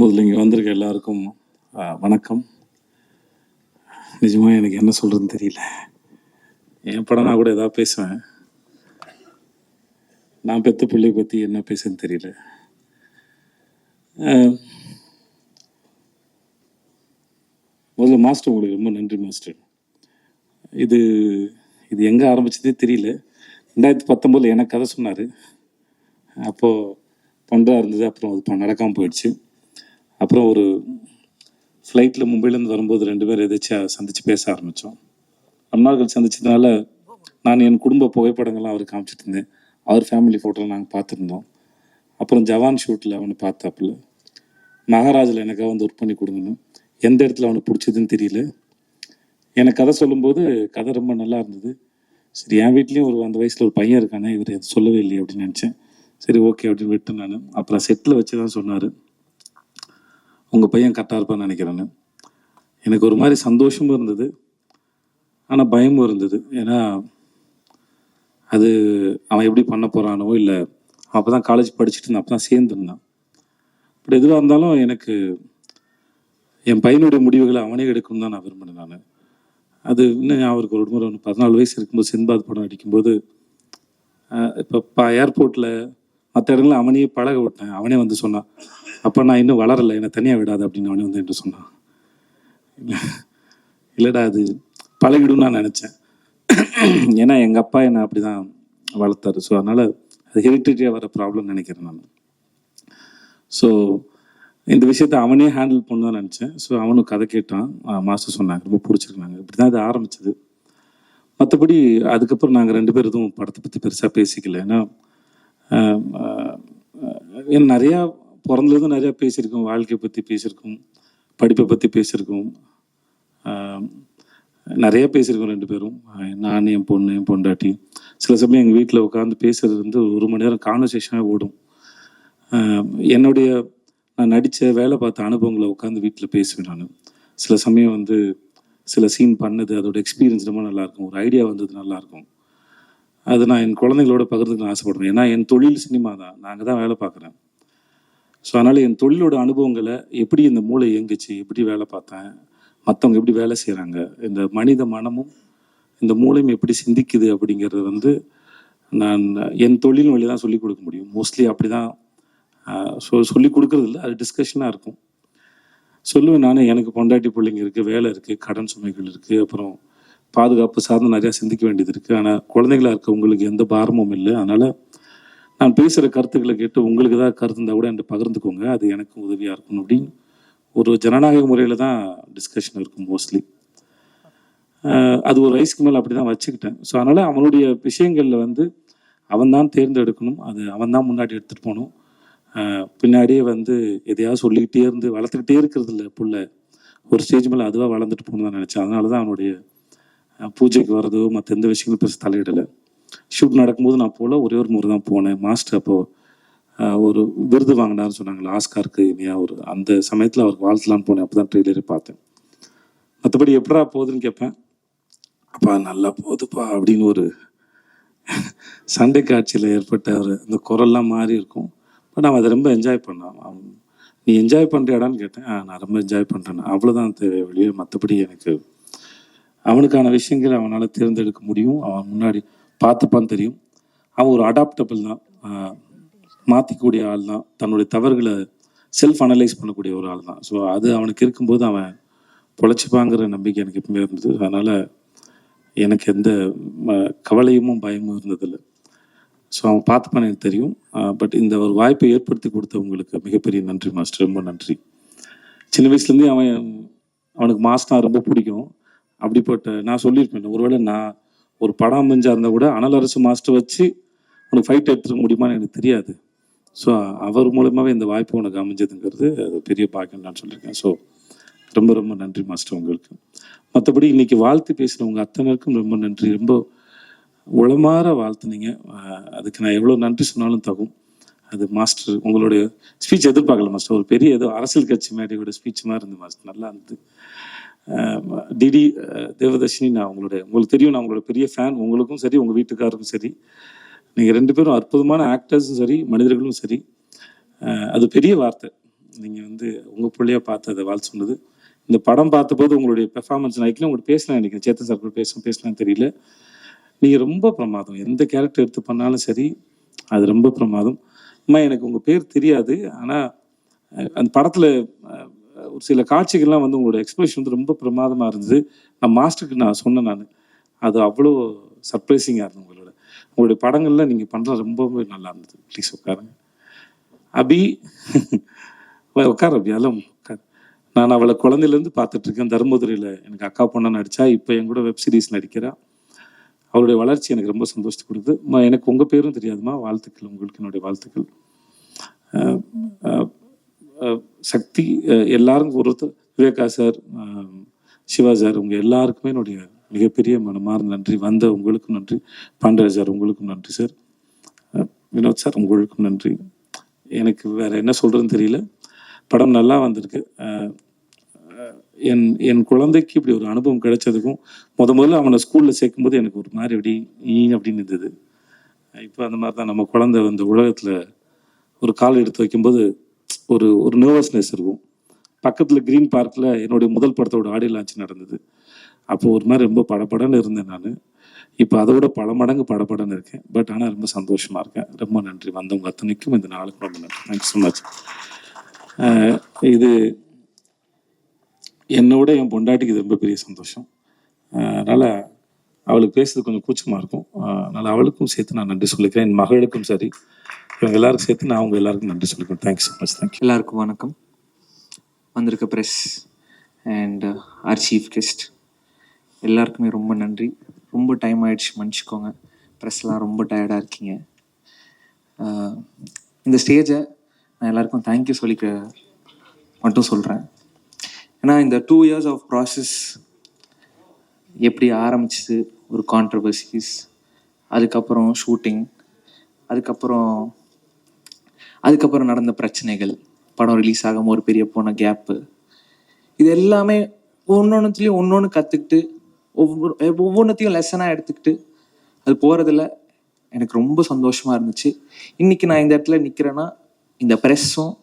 முதல்ல இங்கே வந்திருக்க எல்லாருக்கும் வணக்கம். நிஜமாக எனக்கு என்ன சொல்கிறதுன்னு தெரியல. என் படம் நான் கூட ஏதாவது பேசுவேன். நான் பெற்ற பிள்ளை பற்றி என்ன பேசுன்னு தெரியல. முதல்ல மாஸ்டர், உங்களுக்கு ரொம்ப நன்றி மாஸ்டர். இது இது எங்கே ஆரம்பிச்சதே தெரியல. 2019 எனக்கு கதை சொன்னார். அப்போது பண்ணுறா இருந்தது. அப்புறம் அது நடக்காமல் போயிடுச்சு. அப்புறம் ஒரு ஃப்ளைட்டில் மும்பையிலேருந்து வரும்போது 2 பேர் எதாச்சும் சந்தித்து பேச ஆரம்பித்தோம். ரொம்ப நாட்கள் சந்திச்சதுனால நான் என் குடும்ப புகைப்படங்கள்லாம் அவருக்கு காமிச்சிட்டு இருந்தேன். அவர் ஃபேமிலி ஃபோட்டோலாம் நாங்கள் பார்த்துருந்தோம். அப்புறம் ஜவான் ஷூட்டில் அவனை பார்த்தாப்புல. மகாராஜில் எனக்காக வந்து ஒர்க் பண்ணி கொடுங்கணும். எந்த இடத்துல அவனுக்கு பிடிச்சதுன்னு தெரியல. எனக்கு கதை சொல்லும்போது கதை ரொம்ப நல்லா இருந்தது. சரி, என் வீட்லேயும் அந்த வயசில் ஒரு பையன் இருக்கானே, இவர் எது சொல்லவே இல்லையே அப்படின்னு நினச்சேன். சரி, ஓகே அப்படின்னு விட்டேன் நான். அப்புறம் செட்டில் வச்சு தான் சொன்னார், உங்கள் பையன் கரெக்டாக இருப்பான்னு நினைக்கிறேன்னு. எனக்கு ஒரு மாதிரி சந்தோஷமும் இருந்தது, ஆனால் பயமும் இருந்தது. ஏன்னா அது அவன் எப்படி பண்ண போகிறானோ, இல்லை அப்போ தான் காலேஜ் படிச்சுட்டு இருந்தேன், அப்போ தான் சேர்ந்துருந்தான். பட் எதுவாக இருந்தாலும் எனக்கு என் பையனுடைய முடிவுகளை அவனே எடுக்கணும் தான் நான் விரும்பினேன். நான் அது இன்னும் அவருக்கு ஒரு முறை 14 வயசு இருக்கும்போது சின்பாத் படம் அடிக்கும்போது, இப்போ ஏர்போர்ட்டில் மற்ற இடங்களில் அவனையே பழக விட்டேன். அவனே வந்து சொன்னான், அப்போ நான் இன்னும் வளரலை, என்னை தனியாக விடாது அப்படின்னு அவனே வந்து என்று சொன்னான். இல்லைடா, அது பழகிடும் நான் நினச்சேன். ஏன்னா எங்கள் அப்பா என்னை அப்படி தான் வளர்த்தாரு. ஸோ அதனால் அது ஹெரிட்டரியாக வர ப்ராப்ளம் நினைக்கிறேன் நான். ஸோ இந்த விஷயத்தை அவனே ஹேண்டில் பண்ண தான் நினச்சேன். ஸோ அவனும் கதை கேட்டான், மாஸ்டர் சொன்னாங்க, ரொம்ப பிடிச்சிருக்காங்க. இப்படி தான் இது ஆரம்பிச்சது. மற்றபடி அதுக்கப்புறம் நாங்கள் 2 பேர் எதுவும் படத்தை பற்றி பெருசாக பேசிக்கல. ஏன்னா நிறையா பிறந்ததும் நிறையா பேசியிருக்கோம், வாழ்க்கையை பற்றி பேசியிருக்கோம், படிப்பை பற்றி பேசியிருக்கோம், நிறைய பேசியிருக்கோம் 2 பேரும். நான், என் பொண்ணு, என் பொண்டாட்டி. சில சமயம் எங்கள் வீட்டில் உட்காந்து பேசுறது வந்து 1 மணி நேரம் கான்வர்சேஷனாக ஓடும். நான் நடித்த வேலை பார்த்த அனுபவங்களை உட்காந்து வீட்டில் பேசுவேன் நான். சில சமயம் வந்து சில சீன் பண்ணது, அதோட எக்ஸ்பீரியன்ஸ் ரொம்ப நல்லாயிருக்கும், ஒரு ஐடியா வந்தது நல்லாயிருக்கும். அது நான் என் குழந்தைங்களோட பகிர்ந்துக்க ஆசைப்படுவேன். ஏன்னா என் தொழில் சினிமா தான், நாங்கள் தான் வேலை பார்க்குறேன். ஸோ அதனால் என் தொழிலோட அனுபவங்களை, எப்படி இந்த மூளை இயங்குச்சு, எப்படி வேலை பார்த்தேன், மற்றவங்க எப்படி வேலை செய்கிறாங்க, இந்த மனித மனமும் இந்த மூளையும் எப்படி சிந்திக்குது அப்படிங்கிறது வந்து நான் என் தொழில் வழி தான் சொல்லிக் கொடுக்க முடியும். மோஸ்ட்லி அப்படி தான் சொல்லிக் கொடுக்குறது இல்லை, அது டிஸ்கஷனாக இருக்கும். சொல்லுவேன் நானே, எனக்கு பொண்டாட்டி பிள்ளைங்க இருக்குது, வேலை இருக்குது, கடன் சுமைகள் இருக்குது, அப்புறம் பாதுகாப்பு சார்ந்து நிறையா சிந்திக்க வேண்டியது இருக்குது. ஆனால் குழந்தைகளாக இருக்க உங்களுக்கு எந்த பாரமும் இல்லை. அதனால் நான் பேசுகிற கருத்துக்களை கேட்டு உங்களுக்கு ஏதாவது கருத்து இருந்தால் கூட என்கிட்ட பகிர்ந்துக்கோங்க, அது எனக்கு உதவியாக இருக்கும் அப்படின்னு ஒரு ஜனநாயக முறையில் தான் டிஸ்கஷன் இருக்கும் மோஸ்ட்லி. அது ஒரு வயசுக்கு மேலே அப்படி தான் வச்சுக்கிட்டேன். ஸோ அதனால் அவனுடைய விஷயங்களில் வந்து அவன் தான் தேர்ந்தெடுக்கணும், அது அவன் தான் முன்னாடி எடுத்துகிட்டு போகணும். பின்னாடியே வந்து எதையாவது சொல்லிக்கிட்டே இருந்து வளர்த்துக்கிட்டே இருக்கிறது இல்லை புள்ள. ஒரு ஸ்டேஜ் மேலே அதுவாக வளர்ந்துட்டு போகணுன்னு தான் நினச்சேன். அதனால தான் அவனுடைய பூஜைக்கு வர்றதோ மற்ற எந்த விஷயங்களும் பெருசு தலையிடலை. ஷூட் நடக்கும்போது நான் போல ஒரே ஒரு முறை தான் போனேன். மாஸ்டர் அப்போது ஒரு விருது வாங்கினார்னு சொன்னாங்களா, ஆஸ்காருக்கு இனியா, அந்த சமயத்தில் அவருக்கு வாழ்த்தலான்னு போனேன். அப்போ தான் ட்ரெய்லரே பார்த்தேன். மற்றபடி எப்படா போகுதுன்னு கேட்பேன், அப்பா நல்லா போகுதுப்பா அப்படின்னு ஒரு சண்டை காட்சியில் ஏற்பட்ட அந்த குரல்லாம் மாறி இருக்கும். பட் அவன் அதை ரொம்ப என்ஜாய் பண்ணான். நீ என்ஜாய் பண்ணுறியாடான்னு கேட்டேன். நான் ரொம்ப என்ஜாய் பண்ணுறேன், அவ்வளோதான் தேவை வெளியே. மற்றபடி எனக்கு அவனுக்கான விஷயங்கள் அவனால் தேர்ந்தெடுக்க முடியும், அவன் முன்னாடி பார்த்துப்பான்னு தெரியும். அவன் ஒரு அடாப்டபிள் தான், மாற்றிக்கூடிய ஆள் தான், தன்னுடைய தவறுகளை செல்ஃப் அனலைஸ் பண்ணக்கூடிய ஒரு ஆள் தான். ஸோ அது அவனுக்கு இருக்கும்போது அவன் பொழைச்சிப்பாங்கிற நம்பிக்கை எனக்கு எப்பவுமே இருந்தது. அதனால் எனக்கு எந்த கவலையும் பயமும் இருந்ததில்லை. ஸோ அவன் பார்த்துப்பான்னு எனக்கு தெரியும். பட் இந்த ஒரு வாய்ப்பை ஏற்படுத்தி கொடுத்த உங்களுக்கு மிகப்பெரிய நன்றி மாஸ்டர், ரொம்ப நன்றி. சின்ன வயசுலேருந்தே அவனுக்கு மாஸ்டர் ரொம்ப பிடிக்கும். அப்படிப்பட்ட நான் சொல்லியிருப்பேன், ஒருவேளை நான் ஒரு படம் அமைஞ்சா இருந்தால் கூட அனல் அரசு மாஸ்டர் வச்சு உனக்கு ஃபைட் எடுத்துக்க முடியுமான்னு எனக்கு தெரியாது. ஸோ அவர் மூலமாகவே இந்த வாய்ப்பு உனக்கு அமைஞ்சதுங்கிறது அது பெரிய பாக்கியம் நான் சொல்லியிருக்கேன். ஸோ ரொம்ப ரொம்ப நன்றி மாஸ்டர் உங்களுக்கு. மற்றபடி இன்றைக்கி வாழ்த்து பேசுகிறவங்க அத்தனைக்கும் ரொம்ப நன்றி. ரொம்ப உளமாற வாழ்த்துனீங்க, அதுக்கு நான் எவ்வளோ நன்றி சொன்னாலும் தகும். அது மாஸ்டர் உங்களுடைய ஸ்பீச் எதிர்பார்க்கல மாஸ்டர், ஒரு பெரிய ஏதோ அரசியல் கட்சி மேடையோட ஸ்பீச் மாதிரி இருந்து மாஸ்டர், நல்லா இருந்தது. டிடி தேவதர்ஷினி, நான் உங்களுக்கு தெரியும், நான் உங்களோட பெரிய ஃபேன். உங்களுக்கும் சரி, உங்கள் வீட்டுக்காருக்கும் சரி, நீங்கள் 2 பேரும் அற்புதமான ஆக்டர்ஸும் சரி, மனிதர்களும் சரி. அது பெரிய வார்த்தை, நீங்கள் வந்து உங்கள் பிள்ளைய பார்த்து அதை வாழ்த்து சொன்னது. இந்த படம் பார்த்தபோது உங்களுடைய பெர்ஃபார்மன்ஸ் நைட்லையும் உங்களுக்கு பேசினேன் நினைக்கிறேன், சேத்தன் சார் கூட பேசினேன்னு தெரியல. நீங்கள் ரொம்ப பிரமாதம், எந்த கேரக்டர் எடுத்து பண்ணாலும் சரி அது ரொம்ப பிரமாதம். அம்மா எனக்கு உங்கள் பேர் தெரியாது, ஆனால் அந்த படத்தில் ஒரு சில காட்சிகள்லாம் வந்து உங்களோட எக்ஸ்பிரஷன் வந்து ரொம்ப பிரமாதமாக இருந்தது. நான் மாஸ்டருக்கு நான் சொன்னேன், அது அவ்வளோ சர்ப்ரைசிங்காக இருந்தது. உங்களுடைய படங்கள்லாம் நீங்கள் பண்ணுறது ரொம்பவே நல்லா இருந்தது. ப்ளீஸ் உட்காருங்க. அபி உட்கார அபி, அதெல்லாம் உட்கார். நான் அவளை குழந்தையிலேருந்து பார்த்துட்ருக்கேன். தர்மபுரியில் எனக்கு அக்கா பொண்ணா நடித்தா, இப்போ என் கூட வெப் சீரிஸ் நடிக்கிறா. அவளுடைய வளர்ச்சி எனக்கு ரொம்ப சந்தோஷத்தை கொடுக்குது. எனக்கு உங்கள் பேரும் தெரியாதுமா, வாழ்த்துக்கள், உங்களுக்கு என்னுடைய வாழ்த்துக்கள். சக்தி எல்லாரும் ஒருத்தர், விவேகா சார், சிவா சார், உங்கள் எல்லாருக்குமே என்னுடைய மிகப்பெரிய மனமார்ந்த நன்றி. வந்த உங்களுக்கும் நன்றி. பாண்டராஜ் சார் உங்களுக்கும் நன்றி சார். வினோத் சார் உங்களுக்கும் நன்றி. எனக்கு வேறு என்ன சொல்கிறதுன்னு தெரியல. படம் நல்லா வந்திருக்கு. என் குழந்தைக்கு இப்படி ஒரு அனுபவம் கிடைச்சதுக்கும் முதல்ல அவனை ஸ்கூலில் சேர்க்கும்போது எனக்கு ஒரு மாதிரி அப்படி அப்படின்னு இருந்தது. இப்போ அந்த மாதிரி தான் நம்ம குழந்தை இந்த உலகத்தில் ஒரு கால் எடுத்து வைக்கும்போது ஒரு நர்வஸ்னஸ் இருக்கும். பக்கத்தில் க்ரீன் பார்க்கில் என்னுடைய முதல் படத்தோட ஆடியோ லான்ச் நடந்தது. அப்போ ஒரு மாதிரி ரொம்ப படபடன்னு இருந்தேன் நான். இப்போ அதை விட பல மடங்கு படபடன்னு இருக்கேன். பட் ஆனால் ரொம்ப சந்தோஷமாக இருக்கேன். ரொம்ப நன்றி வந்தவங்க அத்தனைக்கும், இந்த நாளுக்கு ரொம்ப நன்றி. Thank you so much. இது என்னோட என் பொண்டாட்டிக்கு இது ரொம்ப பெரிய சந்தோஷம். அதனால் அவளுக்கு பேசுறது கொஞ்சம் கூச்சமாக இருக்கும். அதனால் அவளுக்கும் சேர்த்து நான் நன்றி சொல்லிக்கிறேன். என் மகளுக்கும் சரி, இவங்க எல்லாருக்கும் சேர்த்து நான் அவங்க எல்லாருக்கும் நன்றி சொல்லிக்கிறேன். Thank you so much. தேங்க்யூ. எல்லாருக்கும் வணக்கம். வந்திருக்க press and our chief guest எல்லாருக்குமே ரொம்ப நன்றி. ரொம்ப டைம் ஆகிடுச்சு, மன்னிச்சிக்கோங்க. ப்ரெஸ்லாம் ரொம்ப டயர்டாக இருக்கீங்க. இந்த ஸ்டேஜை நான் எல்லாருக்கும் தேங்க்யூ சொல்லிக்க மட்டும் சொல்கிறேன். ஏன்னா இந்த 2 years ஆஃப் ப்ராசஸ் எப்படி ஆரம்பிச்சிது, ஒரு கான்ட்ரவர்சிஸ், அதுக்கப்புறம் ஷூட்டிங், அதுக்கப்புறம் நடந்த பிரச்சனைகள், படம் ரிலீஸ் ஆகாமல் ஒரு பெரிய போன கேப்பு, இது எல்லாமே ஒவ்வொன்றுத்துலேயும் ஒன்று கற்றுக்கிட்டு ஒவ்வொன்றத்தையும் லெசனாக எடுத்துக்கிட்டு அது போகிறதுல எனக்கு ரொம்ப சந்தோஷமாக இருந்துச்சு. இன்றைக்கி நான் இந்த இடத்துல நிற்கிறேன்னா இந்த ப்ரெஸ்ஸும்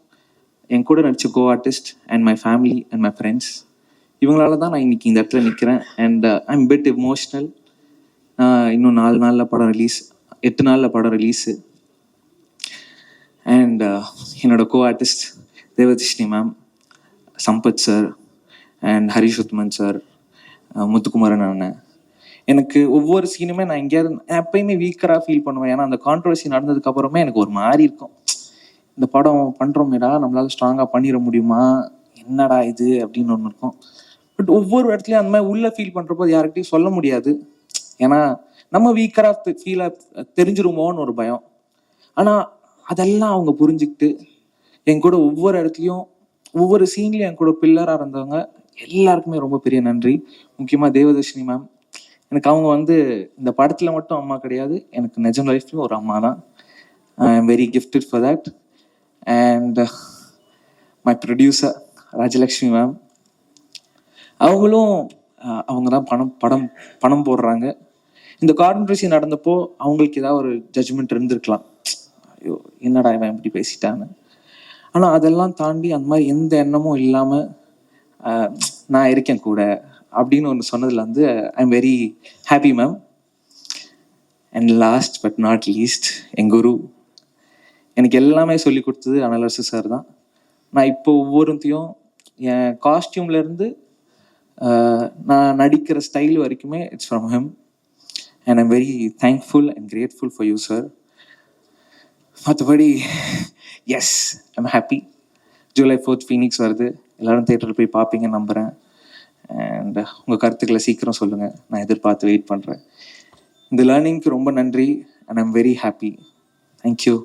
என் கூட நடித்த co artist and my family and my friends இவங்களால தான் நான் இன்றைக்கி இந்த இடத்துல நிற்கிறேன். And I am bit emotional. இன்னும் 4 நாளில் படம் ரிலீஸ், 8 நாளில் படம் ரிலீஸு. அண்ட் என்னோட co artist Devadarshini ma'am, Sampath sir and Harish Uthaman sir, Muthukumaran அண்ணன், எனக்கு ஒவ்வொரு சீனுமே நான் எங்கேயாவது எப்பயுமே வீக்கராக ஃபீல் பண்ணுவேன். ஏன்னா அந்த கான்ட்ரவர்சி நடந்ததுக்கு அப்புறமே எனக்கு ஒரு மாதிரி இருக்கும், இந்த படம் பண்ணுறோமேடா, நம்மளால ஸ்ட்ராங்காக பண்ணிட முடியுமா, என்னடா இது அப்படின்னு ஒன்று இருக்கும். பட் ஒவ்வொரு இடத்துலையும் அந்த மாதிரி உள்ள ஃபீல் பண்ணுறப்போ யார்கிட்டையும் சொல்ல முடியாது. ஏன்னா நம்ம வீக்கராக ஃபீலாக தெரிஞ்சிருமோன்னு ஒரு பயம். ஆனால் அதெல்லாம் அவங்க புரிஞ்சுக்கிட்டு என் கூட ஒவ்வொரு இடத்துலையும் ஒவ்வொரு சீன்லையும் என் கூட பில்லராக இருந்தவங்க எல்லாருக்குமே ரொம்ப பெரிய நன்றி. முக்கியமாக தேவதர்ஷினி மேம், எனக்கு அவங்க வந்து இந்த படத்தில் மட்டும் அம்மா கிடையாது, எனக்கு நிஜம் லைஃப்லையும் ஒரு அம்மா தான். ஐ am very gifted for that. And my producer Rajalakshmi ma'am, அவங்க தான் பணம் போடுறாங்க. இந்த கான்ட்ரவர்சி நடந்தப்போ அவங்களுக்கு ஏதாவது ஒரு ஜட்ஜ்மெண்ட் இருந்திருக்கலாம், ஐயோ என்னடா இவன் இப்படி பேசிட்டான்னு. ஆனால் அதெல்லாம் தாண்டி அந்த மாதிரி எந்த எண்ணமும் இல்லாமல் நான் இருக்கேன் கூட அப்படின்னு ஒன்று சொன்னதில் வந்து I am very happy ma'am. And last but not least, என் குரு எனக்கு எல்லாமே சொல்லி கொடுத்தது அனலரசு சார் தான். நான் இப்போ ஒவ்வொருத்தையும் என் காஸ்டியூம்லேருந்து நான் நடிக்கிற ஸ்டைல் வரைக்குமே it's from him. And I'm very thankful and grateful for you sir. மற்றபடி yes I'm happy. July 4th Phoenix வருது, எல்லோரும் தேட்டரில் போய் பார்ப்பீங்கன்னு நம்புகிறேன். அண்ட் உங்கள் கருத்துக்களை சீக்கிரம் சொல்லுங்கள், நான் எதிர்பார்த்து வெயிட் பண்ணுறேன். இந்த லேர்னிங்க்கு ரொம்ப நன்றி. And I'm very happy. Thank you.